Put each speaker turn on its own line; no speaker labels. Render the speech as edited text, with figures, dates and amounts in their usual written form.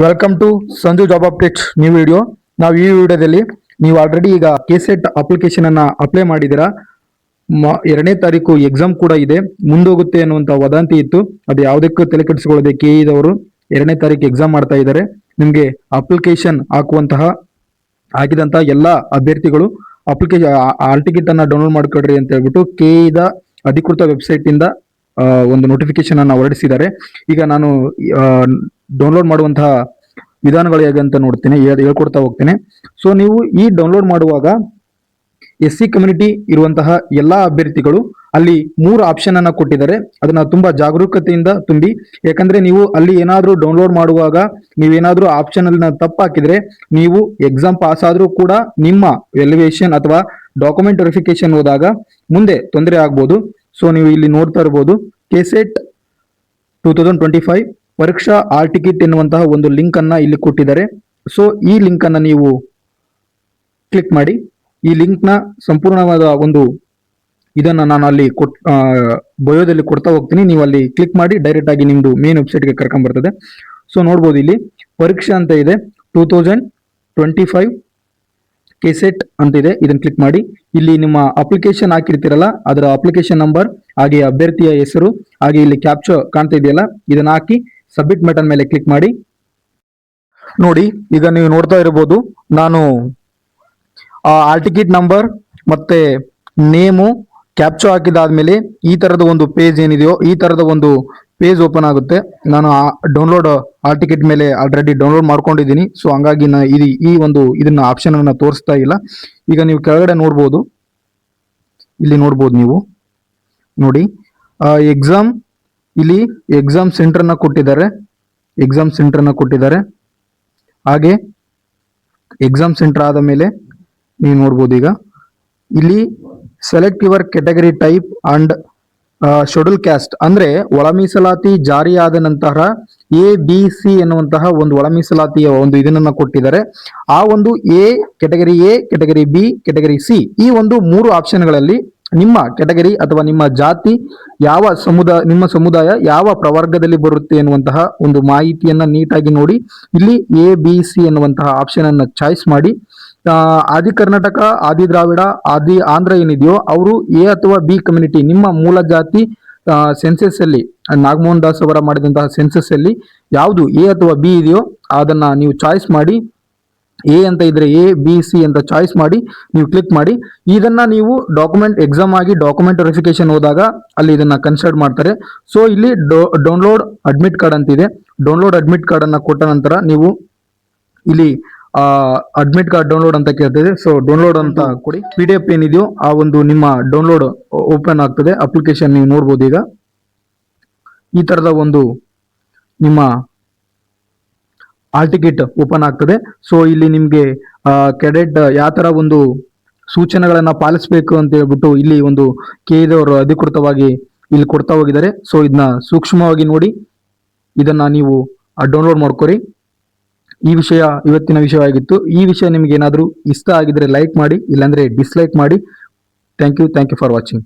Welcome to Sanju job updates new video. ನಾವು ಈ ವಿಡಿಯೋದಲ್ಲಿ ನೀವು ಆಲ್ರೆಡಿ ಈಗ ಕೆಸೆಟ್ ಅಪ್ಲಿಕೇಶನ್ ಅನ್ನ ಅಪ್ಲೈ ಮಾಡಿದ್ದೀರಾ. 2ನೇ ತಾರೀಕು ಎಕ್ಸಾಮ್ ಕೂಡ ಇದೆ, ಮುಂದೋಗುತ್ತೆ ಅನ್ನುವಂತ ವದಂತಿ ಇತ್ತು. ಅದು ಯಾವುದಕ್ಕೂ ತಲೆ ಕೆಡಿಸಿಕೊಳ್ಳದೆ ಕೆಇದವರು 2ನೇ ತಾರೀಕು ಎಕ್ಸಾಮ್ ಮಾಡ್ತಾ ಇದ್ದಾರೆ. ನಿಮಗೆ ಅಪ್ಲಿಕೇಶನ್ ಹಾಕಿದಂತ ಎಲ್ಲಾ ಅಭ್ಯರ್ಥಿಗಳು ಅಪ್ಲಿಕೇಶನ್ ಆಲ್ ಟಿಕೆಟ್ ಅನ್ನ ಡೌನ್ಲೋಡ್ ಮಾಡ್ಕೊಳ್ರಿ ಅಂತ ಹೇಳ್ಬಿಟ್ಟು ಕೆಇದ ಅಧಿಕೃತ ವೆಬ್ಸೈಟ್ ಇಂದ ಒಂದು ನೋಟಿಫಿಕೇಶನ್ ಅನ್ನ ಹೊರಡಿಸಿದ್ದಾರೆ. ಈಗ ನಾನು ಡೌನ್ಲೋಡ್ ಮಾಡುವಂತಹ ವಿಧಾನಗಳು ಹೇಗೆ ಅಂತ ನೋಡ್ತೀನಿ, ಹೇಳ್ಕೊಡ್ತಾ ಹೋಗ್ತೇನೆ. ಸೊ ನೀವು ಈ ಡೌನ್ಲೋಡ್ ಮಾಡುವಾಗ SC ಕಮ್ಯುನಿಟಿ ಇರುವಂತಹ ಎಲ್ಲಾ ಅಭ್ಯರ್ಥಿಗಳು ಅಲ್ಲಿ 3 ಆಪ್ಷನ್ ಅನ್ನ ಕೊಟ್ಟಿದ್ದಾರೆ. ಅದನ್ನ ತುಂಬಾ ಜಾಗರೂಕತೆಯಿಂದ ತುಂಬಿ, ಯಾಕಂದ್ರೆ ನೀವು ಅಲ್ಲಿ ಏನಾದ್ರೂ ಡೌನ್ಲೋಡ್ ಮಾಡುವಾಗ ನೀವೇನಾದ್ರೂ ಆಪ್ಷನ್ ಅಲ್ಲಿ ತಪ್ಪು ಹಾಕಿದ್ರೆ ನೀವು ಎಕ್ಸಾಮ್ ಪಾಸ್ ಆದ್ರೂ ಕೂಡ ನಿಮ್ಮ ಎಲಿವೇಶನ್ ಅಥವಾ ಡಾಕ್ಯುಮೆಂಟ್ ವೆರಿಫಿಕೇಶನ್ ಹೋದಾಗ ಮುಂದೆ ತೊಂದರೆ ಆಗ್ಬೋದು. ಸೊ ನೀವು ಇಲ್ಲಿ ನೋಡ್ತಾ ಇರಬಹುದು ಕೆಸೆಟ್ 2025 ಪರೀಕ್ಷಾ ಆಲ್ ಟಿಕೆಟ್ ಎನ್ನುವಂತಹ ಒಂದು ಲಿಂಕ್ ಅನ್ನ ಇಲ್ಲಿ ಕೊಟ್ಟಿದ್ದಾರೆ. ಸೊ ಈ ಲಿಂಕ್ ಅನ್ನ ನೀವು ಕ್ಲಿಕ್ ಮಾಡಿ. ಈ ಲಿಂಕ್ ನ ಸಂಪೂರ್ಣವಾದ ಒಂದು ಇದನ್ನ ನಾನು ಅಲ್ಲಿ ಬಯೋದಲ್ಲಿ ಕೊಡ್ತಾ ಹೋಗ್ತೀನಿ. ನೀವು ಅಲ್ಲಿ ಕ್ಲಿಕ್ ಮಾಡಿ ಡೈರೆಕ್ಟ್ ಆಗಿ ನಿಮ್ದು ಮೇನ್ ವೆಬ್ಸೈಟ್ಗೆ ಕರ್ಕೊಂಡ್ ಬರ್ತದೆ. ಸೊ ನೋಡ್ಬೋದು ಇಲ್ಲಿ ಪರೀಕ್ಷಾ ಅಂತ ಇದೆ, 2025 ಕೆಸೆಟ್ ಅಂತ ಇದೆ. ಇದನ್ನ ಕ್ಲಿಕ್ ಮಾಡಿ. ಇಲ್ಲಿ ನಿಮ್ಮ ಅಪ್ಲಿಕೇಶನ್ ಹಾಕಿರ್ತೀರಲ್ಲ ಅದರ ಅಪ್ಲಿಕೇಶನ್ ನಂಬರ್, ಹಾಗೆ ಅಭ್ಯರ್ಥಿಯ ಹೆಸರು, ಹಾಗೆ ಇಲ್ಲಿ ಕ್ಯಾಪ್ಚರ್ ಕಾಣ್ತಾ ಇದೆಯಲ್ಲ ಇದನ್ನ ಹಾಕಿ ಸಬ್ಮಿಟ್ ಬಟನ್ ಮೇಲೆ ಕ್ಲಿಕ್ ಮಾಡಿ. ನೋಡಿ ಈಗ ನೀವು ನೋಡ್ತಾ ಇರಬಹುದು, ನಾನು ಆಲ್ ಟಿಕೆಟ್ ನಂಬರ್ ಮತ್ತೆ ನೇಮು ಕ್ಯಾಪ್ಚರ್ ಹಾಕಿದಾದ್ಮೇಲೆ ಈ ತರದ ಒಂದು ಪೇಜ್ ಏನಿದೆಯೋ ಈ ತರದ ಒಂದು ಪೇಜ್ ಓಪನ್ ಆಗುತ್ತೆ. ನಾನು ಡೌನ್ಲೋಡ್ ಆಲ್ ಟಿಕೆಟ್ ಮೇಲೆ ಆಲ್ರೆಡಿ ಡೌನ್ಲೋಡ್ ಮಾಡ್ಕೊಂಡಿದ್ದೀನಿ. ಸೊ ಹಂಗಾಗಿ ಇದನ್ನ ಆಪ್ಷನ್ ಅನ್ನ ತೋರಿಸ್ತಾ ಇಲ್ಲ. ಈಗ ನೀವು ಕೆಳಗಡೆ ನೋಡ್ಬೋದು, ಇಲ್ಲಿ ನೋಡ್ಬೋದು ನೀವು ನೋಡಿ ಎಕ್ಸಾಮ್, ಇಲ್ಲಿ ಎಕ್ಸಾಮ್ ಸೆಂಟರ್ ನ ಕೊಟ್ಟಿದ್ದಾರೆ. ಹಾಗೆ ಎಕ್ಸಾಮ್ ಸೆಂಟರ್ ಆದ ಮೇಲೆ ನೀವು ನೋಡ್ಬೋದು ಈಗ ಇಲ್ಲಿ select your category type and schedule caste, ಅಂದ್ರೆ ಒಳ ಮೀಸಲಾತಿ ಜಾರಿಯಾದ ನಂತರ ABC ಎನ್ನುವಂತಹ ಒಂದು ಒಳ ಮೀಸಲಾತಿಯ ಒಂದು ಇದನ್ನ ಕೊಟ್ಟಿದ್ದಾರೆ. ಆ ಒಂದು A category B, category C, ಈ ಒಂದು 3 ಆಪ್ಷನ್ಗಳಲ್ಲಿ ನಿಮ್ಮ ಕೆಟಗರಿ ಅಥವಾ ನಿಮ್ಮ ಜಾತಿ ಯಾವ ನಿಮ್ಮ ಸಮುದಾಯ ಯಾವ ಪ್ರವರ್ಗದಲ್ಲಿ ಬರುತ್ತೆ ಎನ್ನುವಂತಹ ಒಂದು ಮಾಹಿತಿಯನ್ನ ನೀಟಾಗಿ ನೋಡಿ. ಇಲ್ಲಿ ABC ಎನ್ನುವಂತಹ ಆಪ್ಷನ್ ಅನ್ನ ಚಾಯ್ಸ್ ಮಾಡಿ. ಆದಿ ಕರ್ನಾಟಕ, ಆದಿ ದ್ರಾವಿಡ, ಆದಿ ಆಂಧ್ರ ಏನಿದೆಯೋ ಅವರು A ಅಥವಾ B ಕಮ್ಯುನಿಟಿ, ನಿಮ್ಮ ಮೂಲ ಜಾತಿ ಸೆನ್ಸಸ್ ಅಲ್ಲಿ ನಾಗಮೋಹನ್ ದಾಸ್ ಅವರ ಮಾಡಿದಂತಹ ಸೆನ್ಸಸ್ ಅಲ್ಲಿ ಯಾವುದು A ಅಥವಾ B ಇದೆಯೋ ಅದನ್ನ ನೀವು ಚಾಯ್ಸ್ ಮಾಡಿ. A ಅಂತ ಇದ್ರೆ ABC ಅಂತ ಚಾಯ್ಸ್ ಮಾಡಿ ನೀವು ಕ್ಲಿಕ್ ಮಾಡಿ. ಇದನ್ನ ನೀವು ಡಾಕ್ಯುಮೆಂಟ್ ಎಕ್ಸಾಮ್ ಆಗಿ ಡಾಕ್ಯುಮೆಂಟ್ ವೆರಿಫಿಕೇಶನ್ ಹೋದಾಗ ಅಲ್ಲಿ ಇದನ್ನ ಕನ್ಸಿಡರ್ ಮಾಡ್ತಾರೆ. ಸೊ ಇಲ್ಲಿ ಡೌನ್ಲೋಡ್ ಅಡ್ಮಿಟ್ ಕಾರ್ಡ್ ಅಂತಿದೆ. ಡೌನ್ಲೋಡ್ ಅಡ್ಮಿಟ್ ಕಾರ್ಡ್ ಅನ್ನ ಕೊಟ್ಟ ನಂತರ ನೀವು ಇಲ್ಲಿ ಅಡ್ಮಿಟ್ ಕಾರ್ಡ್ ಡೌನ್ಲೋಡ್ ಅಂತ ಕೇಳ್ತದೆ. ಸೊ ಡೌನ್ಲೋಡ್ ಅಂತ ಕೊಡಿ. PDF ಏನಿದೆಯೋ ಆ ಒಂದು ನಿಮ್ಮ ಡೌನ್ಲೋಡ್ ಓಪನ್ ಆಗ್ತದೆ. ಅಪ್ಲಿಕೇಶನ್ ನೀವು ನೋಡ್ಬೋದು. ಈಗ ಈ ತರದ ಒಂದು ನಿಮ್ಮ ಆಲ್ ಟಿಕೆಟ್ ಓಪನ್ ಆಗ್ತದೆ. ಸೊ ಇಲ್ಲಿ ನಿಮ್ಗೆ ಕೆಡೆಟ್ ಯಾವ ತರ ಒಂದು ಸೂಚನೆಗಳನ್ನ ಪಾಲಿಸಬೇಕು ಅಂತ ಹೇಳ್ಬಿಟ್ಟು ಇಲ್ಲಿ ಒಂದು ಕೆಇದವರು ಅಧಿಕೃತವಾಗಿ ಇಲ್ಲಿ ಕೊಡ್ತಾ ಹೋಗಿದ್ದಾರೆ. ಸೊ ಇದನ್ನ ಸೂಕ್ಷ್ಮವಾಗಿ ನೋಡಿ, ಇದನ್ನ ನೀವು ಡೌನ್ಲೋಡ್ ಮಾಡ್ಕೊರಿ. ಈ ವಿಷಯ ಇವತ್ತಿನ ವಿಷಯ ಆಗಿತ್ತು. ಈ ವಿಷಯ ನಿಮ್ಗೆ ಏನಾದರೂ ಇಷ್ಟ ಆಗಿದ್ರೆ ಲೈಕ್ ಮಾಡಿ, ಇಲ್ಲಾಂದ್ರೆ ಡಿಸ್ಲೈಕ್ ಮಾಡಿ. Thank you for watching.